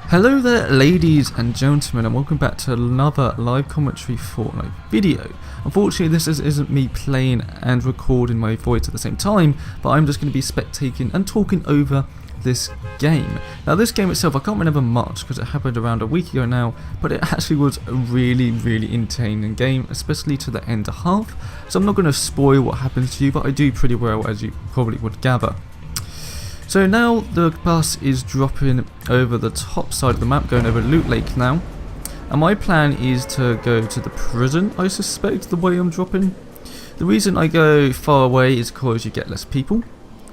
Hello there ladies and gentlemen, and welcome back to another live commentary Fortnite video. Unfortunately this isn't me playing and recording my voice at the same time, but I'm just going to be spectating and talking over this game. Now this game itself, I can't remember much because it happened around a week ago now, but it actually was a really entertaining game, especially to the end half. So I'm not going to spoil what happens to you, but I do pretty well, as you probably would gather. So now the bus is dropping over the top side of the map, going over Loot Lake now. And my plan is to go to the prison, I suspect, the way I'm dropping. The reason I go far away is because you get less people,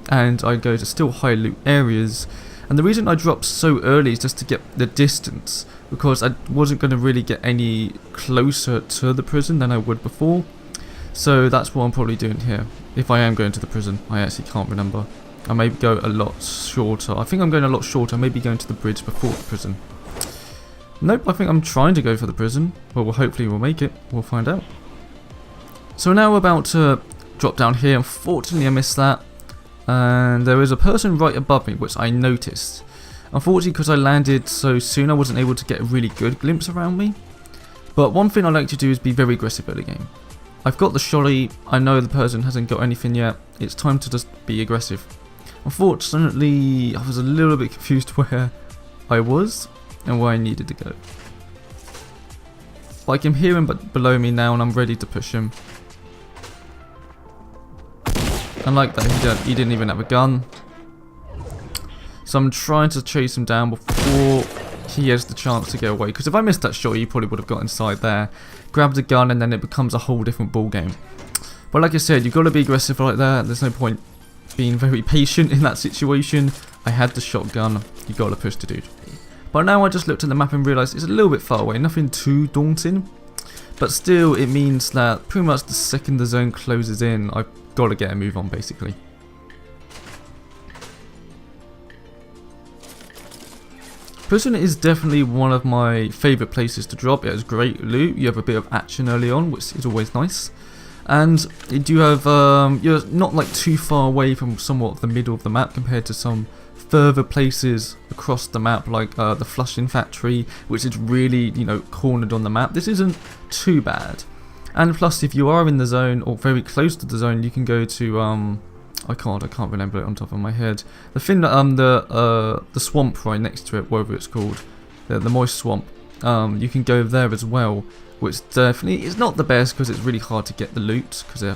and I go to still high loot areas. And the reason I drop so early is just to get the distance, because I wasn't going to really get any closer to the prison than I would before. So that's what I'm probably doing here, if I am going to the prison. I actually can't remember. I may go a lot shorter. I think I'm going a lot shorter. Maybe going to the bridge before the prison. Nope, I think I'm trying to go for the prison. Well, hopefully we'll make it. We'll find out. So now we're about to drop down here. Unfortunately, I missed that. And there is a person right above me, which I noticed. Unfortunately, because I landed so soon, I wasn't able to get a really good glimpse around me. But one thing I like to do is be very aggressive early game. I've got the shotty. I know the person hasn't got anything yet. It's time to just be aggressive. Unfortunately, I was a little bit confused where I was and where I needed to go. But I can hear him below me now, and I'm ready to push him. Unlike that, he didn't even have a gun. So I'm trying to chase him down before he has the chance to get away. Because if I missed that shot, he probably would have got inside there, grabbed a gun, and then it becomes a whole different ball game. But like I said, you've got to be aggressive like that. There's no point being very patient in that situation. I had the shotgun. You got to push the dude. But now I just looked at the map and realised it's a little bit far away. Nothing too daunting. But still, it means that pretty much the second the zone closes in, I've got to get a move on, basically. Prison is definitely one of my favourite places to drop. It has great loot. You have a bit of action early on, which is always nice. And you do have, you're not like too far away from somewhat of the middle of the map compared to some further places across the map, like the Flushing Factory, which is really, cornered on the map. This isn't too bad. And plus, if you are in the zone or very close to the zone, you can go to I can't remember it on top of my head. The thing that the swamp right next to it, whatever it's called, the moist swamp. You can go there as well, which definitely is not the best because it's really hard to get the loot because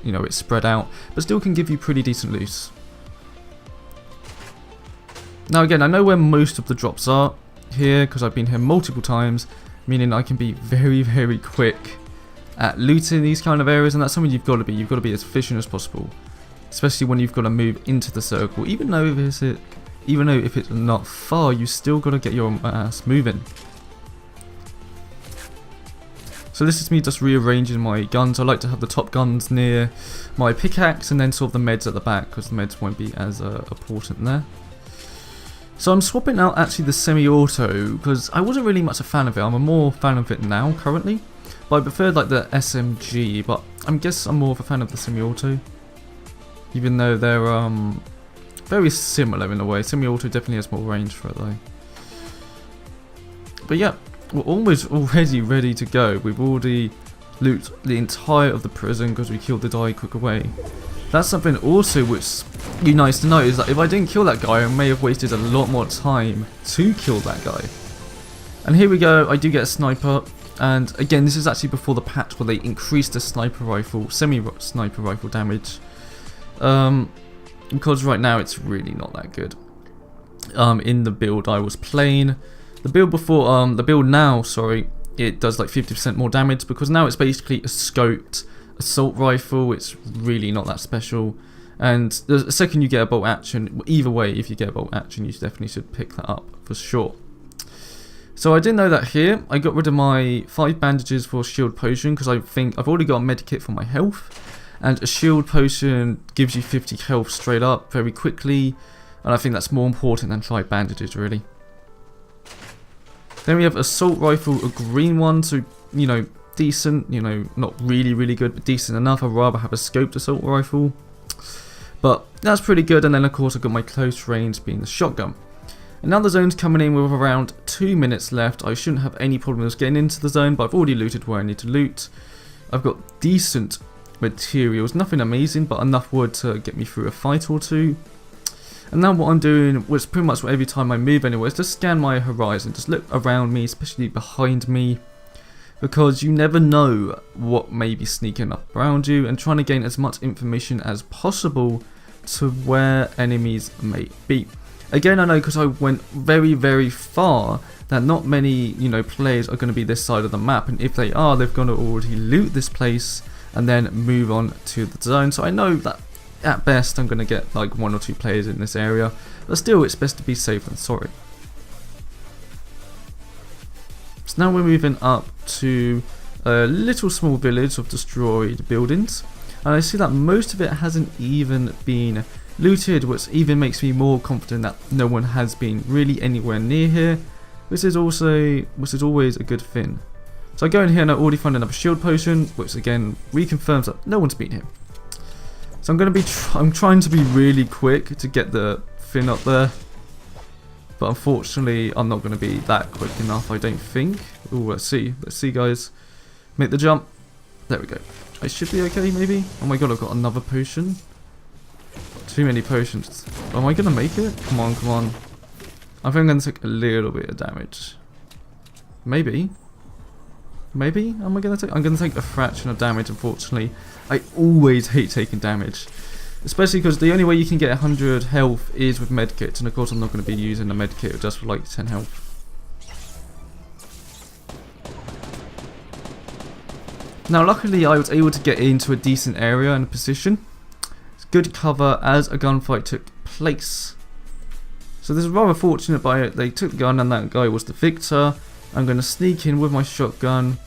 it's spread out, but still can give you pretty decent loot. Now again, I know where most of the drops are here because I've been here multiple times, meaning I can be very quick at looting these kind of areas, and that's something you've got to be. You've got to be as efficient as possible, especially when you've got to move into the circle. Even though if it's not far, you still got to get your ass moving. So this is me just rearranging my guns. I like to have the top guns near my pickaxe and then sort of the meds at the back because the meds won't be as important there. So I'm swapping out actually the semi-auto because I wasn't really much a fan of it. I'm a more fan of it now currently. But I preferred like the SMG, but I guess I'm more of a fan of the semi-auto. Even though they're very similar in a way. Semi-auto definitely has more range for it though. But yeah. We're already ready to go. We've already looted the entire of the prison because we killed the guy quick away. That's something also which be nice to know is that if I didn't kill that guy, I may have wasted a lot more time to kill that guy. And here we go. I do get a sniper, and again, this is actually before the patch where they increased the sniper rifle, semi-sniper rifle damage. Because right now it's really not that good. In the build I was playing. The build before, the build now, sorry, it does like 50% more damage because now it's basically a scoped assault rifle. It's really not that special. And the second you get a bolt action, either way, if you get a bolt action, you definitely should pick that up for sure. So I didn't know that here. I got rid of my 5 bandages for shield potion because I think I've already got a medkit for my health. And a shield potion gives you 50 health straight up very quickly. And I think that's more important than 5 bandages really. Then we have assault rifle, a green one, so decent, not really good, but decent enough. I'd rather have a scoped assault rifle, but that's pretty good. And then of course I've got my close range being the shotgun. And now the zone's coming in with around 2 minutes left. I shouldn't have any problems getting into the zone, but I've already looted where I need to loot. I've got decent materials, nothing amazing, but enough wood to get me through a fight or two. And now what I'm doing, was pretty much every time I move anywhere, is just scan my horizon, just look around me, especially behind me, because you never know what may be sneaking up around you, and trying to gain as much information as possible to where enemies may be. Again, I know because I went very, very far that not many, players are going to be this side of the map, and if they are, they're going to already loot this place and then move on to the zone. So I know that at best I'm going to get like 1 or 2 players in this area, but still it's best to be safe than sorry. So now we're moving up to a little small village of destroyed buildings, and I see that most of it hasn't even been looted, which even makes me more confident that no one has been really anywhere near here, which is always a good thing. So I go in here and I already find another shield potion, which again reconfirms that no one's been here. So I'm trying to be really quick to get the thing up there, but unfortunately I'm not going to be that quick enough, I don't think. Oh, let's see guys, make the jump. There we go. I should be okay maybe. Oh my god, I've got another potion. Too many potions. Am I going to make it? Come on. I think I'm going to take a little bit of damage. Maybe. Am I going to take? I'm going to take a fraction of damage, unfortunately. I always hate taking damage, especially because the only way you can get 100 health is with medkits, and of course I'm not going to be using a medkit just for like 10 health. Now luckily I was able to get into a decent area and position. It's good cover as a gunfight took place. So this is rather fortunate, but they took the gun and that guy was the victor. I'm going to sneak in with my shotgun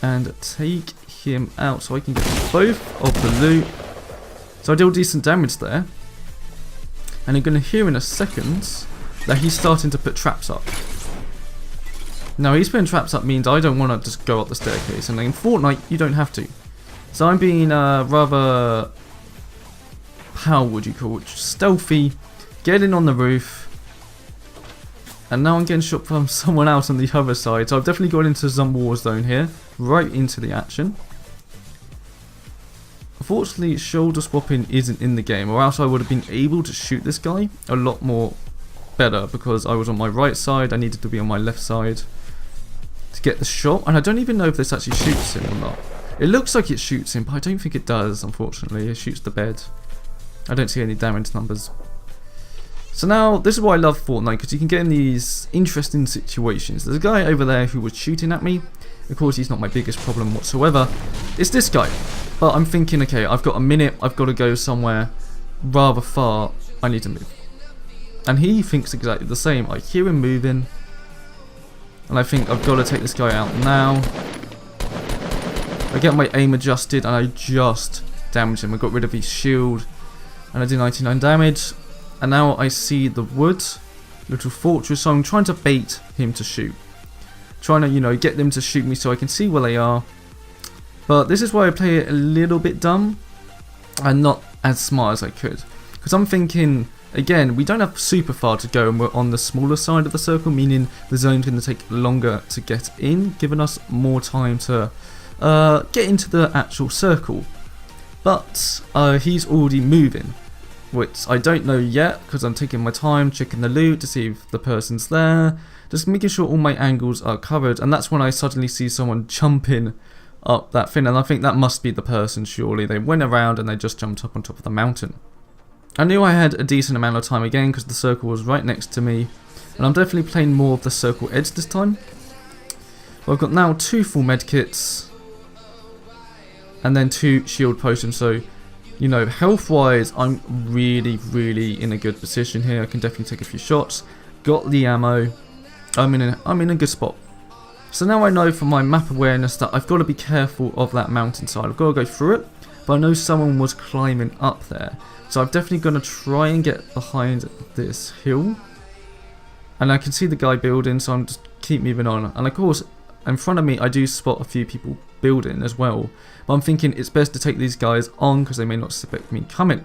and take him out so I can get both of the loot. So I deal decent damage there. And you're going to hear in a second that he's starting to put traps up. Now he's putting traps up means I don't want to just go up the staircase, and in Fortnite you don't have to. So I'm being rather, how would you call it, stealthy, getting on the roof. And now I'm getting shot from someone else on the other side. So I've definitely got into some war zone here. Right into the action. Unfortunately, shoulder swapping isn't in the game, or else I would have been able to shoot this guy a lot more better, because I was on my right side, I needed to be on my left side to get the shot. And I don't even know if this actually shoots him or not. It looks like it shoots him, but I don't think it does, unfortunately. It shoots the bed. I don't see any damage numbers. So now, this is why I love Fortnite, because you can get in these interesting situations. There's a guy over there who was shooting at me. Of course, he's not my biggest problem whatsoever. It's this guy. But I'm thinking, okay, I've got a minute. I've got to go somewhere rather far. I need to move. And he thinks exactly the same. I hear him moving. And I think I've got to take this guy out now. I get my aim adjusted and I just damage him. I got rid of his shield. And I do 99 damage. And now I see the wood, little fortress, so I'm trying to bait him to shoot. Trying to, get them to shoot me so I can see where they are. But this is why I play it a little bit dumb and not as smart as I could. Because I'm thinking, again, we don't have super far to go and we're on the smaller side of the circle, meaning the zone's going to take longer to get in, giving us more time to get into the actual circle. But he's already moving. Which I don't know yet, because I'm taking my time checking the loot to see if the person's there, just making sure all my angles are covered. And that's when I suddenly see someone jumping up that thing, and I think that must be the person, surely. They went around and they just jumped up on top of the mountain. I knew I had a decent amount of time again because the circle was right next to me, and I'm definitely playing more of the circle edge this time. Well, I've got now 2 full medkits and then 2 shield potions, so health-wise, I'm really in a good position here. I can definitely take a few shots. Got the ammo. I'm in a good spot. So now I know from my map awareness that I've got to be careful of that mountainside. I've got to go through it, but I know someone was climbing up there. So I'm definitely going to try and get behind this hill. And I can see the guy building, so I'm just keep moving on. And of course, in front of me, I do spot a few people building as well. But I'm thinking it's best to take these guys on because they may not suspect me coming.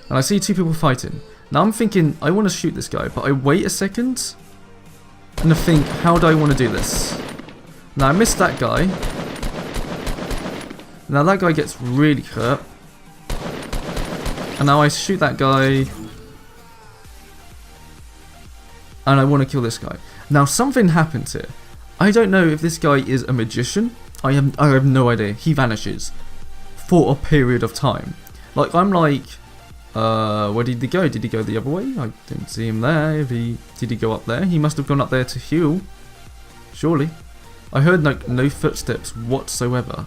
And I see 2 people fighting. Now I'm thinking I want to shoot this guy, but I wait a second and to think, how do I want to do this? Now I missed that guy. Now that guy gets really hurt. And now I shoot that guy. And I want to kill this guy. Now something happens here. I don't know if this guy is a magician. I have no idea. He vanishes for a period of time. Like, I'm like, where did he go? Did he go the other way? I didn't see him there. Did he go up there? He must have gone up there to heal. Surely. I heard like no footsteps whatsoever.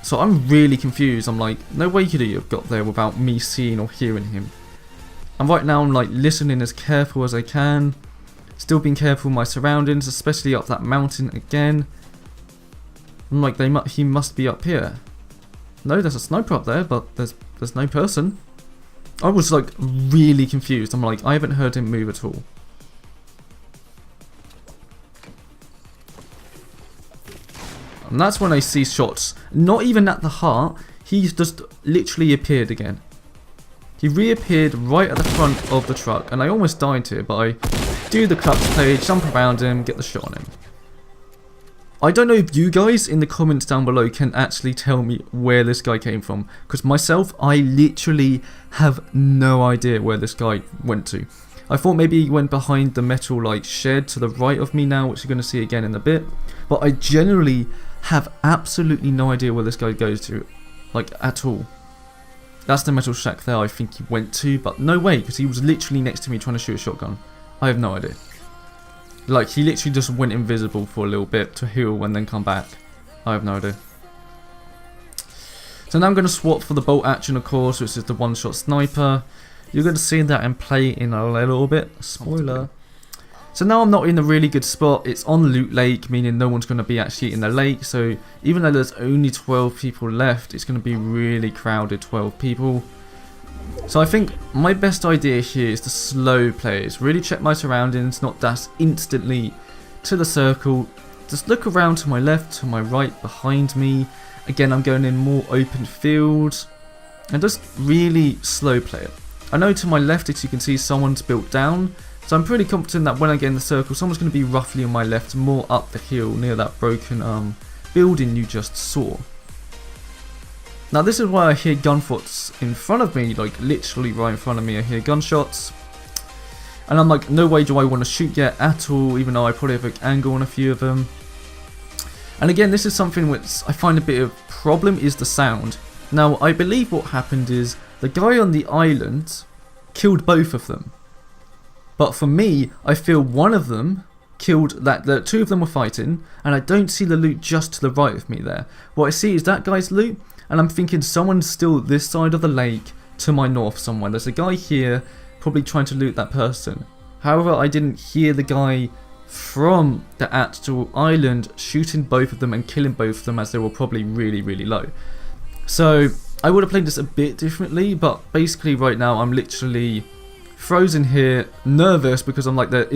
So I'm really confused. I'm like, no way could he have got there without me seeing or hearing him. And right now I'm like listening as careful as I can. Still being careful of my surroundings, especially up that mountain again. I'm like, he must be up here. No, there's a sniper up there, but there's no person. I was like really confused. I'm like, I haven't heard him move at all. And that's when I see shots. Not even at the heart. He's just literally appeared again. He reappeared right at the front of the truck. And I almost died here, but I do the clutch play, jump around him, get the shot on him. I don't know if you guys in the comments down below can actually tell me where this guy came from. Because myself, I literally have no idea where this guy went to. I thought maybe he went behind the metal like shed to the right of me now, which you're going to see again in a bit. But I generally have absolutely no idea where this guy goes to. Like, at all. That's the metal shack there I think he went to. But no way, because he was literally next to me trying to shoot a shotgun. I have no idea. Like, he literally just went invisible for a little bit to heal and then come back. I have no idea. So now I'm going to swap for the bolt action, of course, which is the one-shot sniper. You're going to see that in play in a little bit. Spoiler. So now I'm not in a really good spot. It's on Loot Lake, meaning no one's going to be actually in the lake. So even though there's only 12 people left, it's going to be really crowded, 12 people. So I think my best idea here is to slow plays. Really check my surroundings, not dash instantly to the circle. Just look around to my left, to my right, behind me. Again, I'm going in more open field. And just really slow play it. I know to my left, as you can see, someone's built down. So I'm pretty confident that when I get in the circle, someone's going to be roughly on my left, more up the hill near that broken building you just saw. Now this is why I hear gunshots in front of me, like literally right in front of me I hear gunshots. And I'm like, no way do I want to shoot yet at all, even though I probably have an angle on a few of them. And again, this is something which I find a bit of a problem, is the sound. Now I believe what happened is the guy on the island killed both of them. But for me, I feel one of them killed the two of them were fighting, and I don't see the loot just to the right of me there. What I see is that guy's loot, and I'm thinking someone's still this side of the lake to my north somewhere. There's a guy here probably trying to loot that person. However, I didn't hear the guy from the actual island shooting both of them and killing both of them, as they were probably really, really low. So I would have played this a bit differently, but basically right now I'm literally frozen here, nervous, because I'm like, there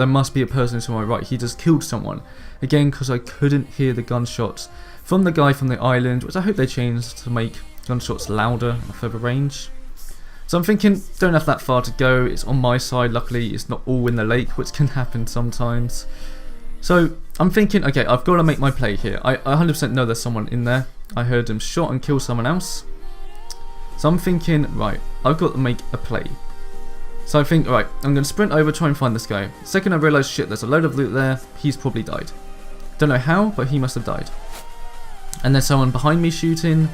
must be a person to my right. He just killed someone. Again, because I couldn't hear the gunshots from the guy from the island, which I hope they changed to make gunshots louder and further range. So I'm thinking, don't have that far to go. It's on my side. Luckily, it's not all in the lake, which can happen sometimes. So I'm thinking, okay, I've got to make my play here. I 100% know there's someone in there. I heard him shot and kill someone else. So I'm thinking, right, I've got to make a play. So I think, right, I'm going to sprint over, try and find this guy. Second I realise, shit, there's a load of loot there. He's probably died. Don't know how, but he must have died. And there's someone behind me shooting.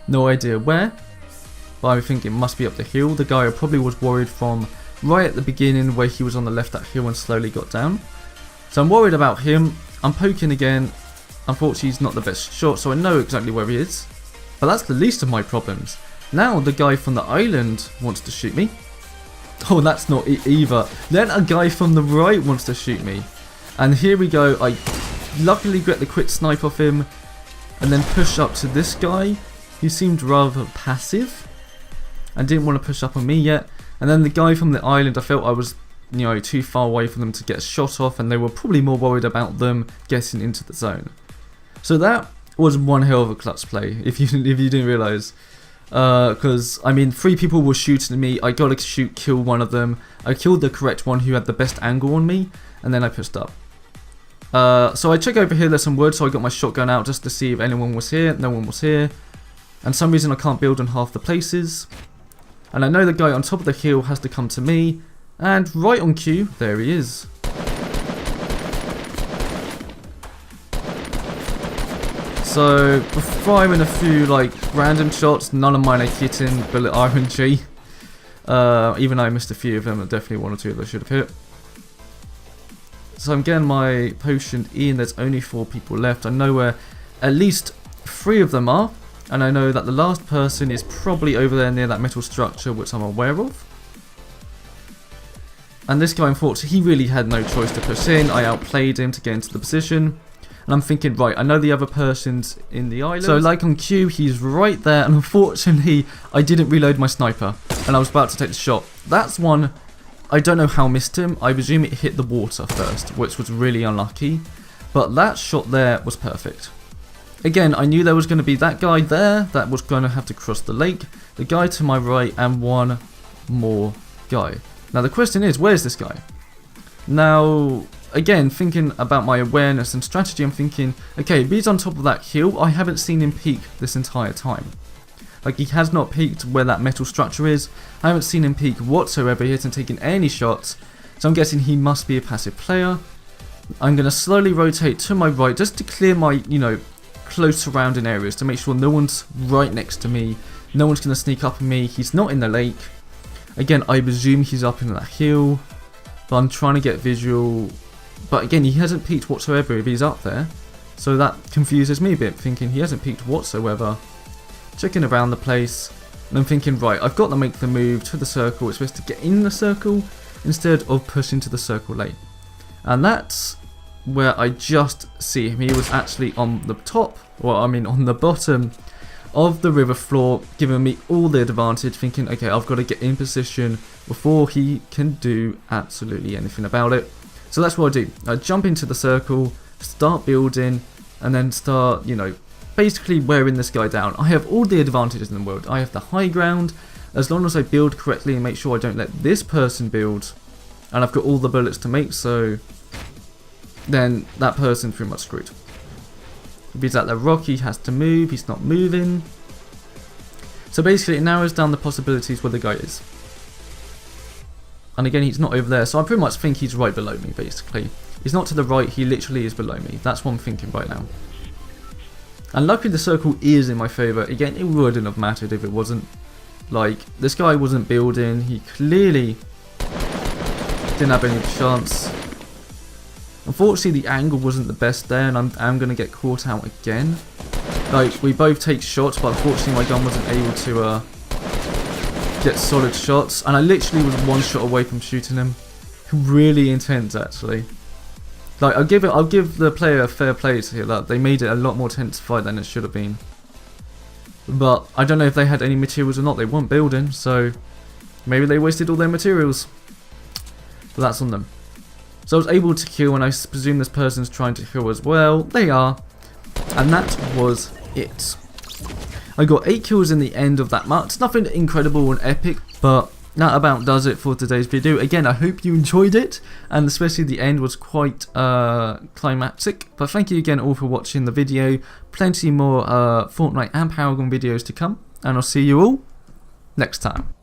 No idea where. But I think it must be up the hill. The guy I probably was worried from right at the beginning, where he was on the left that hill and slowly got down. So I'm worried about him. I'm poking again. Unfortunately, he's not the best shot, so I know exactly where he is. But that's the least of my problems. Now the guy from the island wants to shoot me. Oh, that's not it either. Then a guy from the right wants to shoot me. And here we go. I luckily get the quick snipe off him. And then push up to this guy, who seemed rather passive. And didn't want to push up on me yet. And then the guy from the island, I felt I was, too far away for them to get shot off. And they were probably more worried about them getting into the zone. So that was one hell of a clutch play, if you didn't realise. Because, I mean, 3 people were shooting at me. I got to kill one of them. I killed the correct one who had the best angle on me, and then I pushed up. So I check over here, there's some wood, so I got my shotgun out just to see if anyone was here. No one was here. And for some reason I can't build on half the places. And I know the guy on top of the hill has to come to me. And right on cue, there he is. So, firing a few like random shots, none of mine are hitting bullet RNG. Even though I missed a few of them, definitely 1 or 2 that I should have hit. So I'm getting my potion in, there's only 4 people left. I know where at least 3 of them are. And I know that the last person is probably over there near that metal structure, which I'm aware of. And this guy, unfortunately, he really had no choice to push in. I outplayed him to get into the position. And I'm thinking, right, I know the other person's in the island. So like on cue, he's right there. And unfortunately, I didn't reload my sniper. And I was about to take the shot. That's one, I don't know how I missed him. I presume it hit the water first, which was really unlucky. But that shot there was perfect. Again, I knew there was going to be that guy there that was going to have to cross the lake. The guy to my right and one more guy. Now the question is, where's this guy? Now, again, thinking about my awareness and strategy, I'm thinking, okay, if he's on top of that hill, I haven't seen him peek this entire time. Like, he has not peeked where that metal structure is. I haven't seen him peek whatsoever. He hasn't taken any shots. So I'm guessing he must be a passive player. I'm going to slowly rotate to my right just to clear my, close surrounding areas to make sure no one's right next to me. No one's going to sneak up on me. He's not in the lake. Again, I presume he's up in that hill. But I'm trying to get visual. But again, he hasn't peeked whatsoever if he's up there. So that confuses me a bit, thinking he hasn't peeked whatsoever. Checking around the place. And I'm thinking, right, I've got to make the move to the circle. It's supposed to get in the circle instead of pushing to the circle lane. And that's where I just see him. He was actually on the top, or I mean on the bottom of the river floor, giving me all the advantage, thinking, okay, I've got to get in position before he can do absolutely anything about it. So that's what I do. I jump into the circle, start building, and then start, basically wearing this guy down. I have all the advantages in the world. I have the high ground. As long as I build correctly and make sure I don't let this person build, and I've got all the bullets to make so, then that person's pretty much screwed. If he's at the rock, he has to move. He's not moving. So basically, it narrows down the possibilities where the guy is. And again, he's not over there, so I pretty much think he's right below me, basically. He's not to the right, he literally is below me. That's what I'm thinking right now. And luckily the circle is in my favour. Again, it wouldn't have mattered if it wasn't. Like, this guy wasn't building. He clearly didn't have any chance. Unfortunately, the angle wasn't the best there, and I'm going to get caught out again. Like, we both take shots, but unfortunately my gun wasn't able to get solid shots. And I literally was 1 shot away from shooting him. Really intense, actually. Like, I'll give the player a fair play to hear that. They made it a lot more tense fight than it should have been. But I don't know if they had any materials or not. They weren't building, so maybe they wasted all their materials. But that's on them. So I was able to kill, and I presume this person's trying to kill as well. They are. And that was it. I got 8 kills in the end of that match. It's nothing incredible and epic, but that about does it for today's video. Again, I hope you enjoyed it, and especially the end was quite climactic. But thank you again all for watching the video. Plenty more Fortnite and Paragon videos to come, and I'll see you all next time.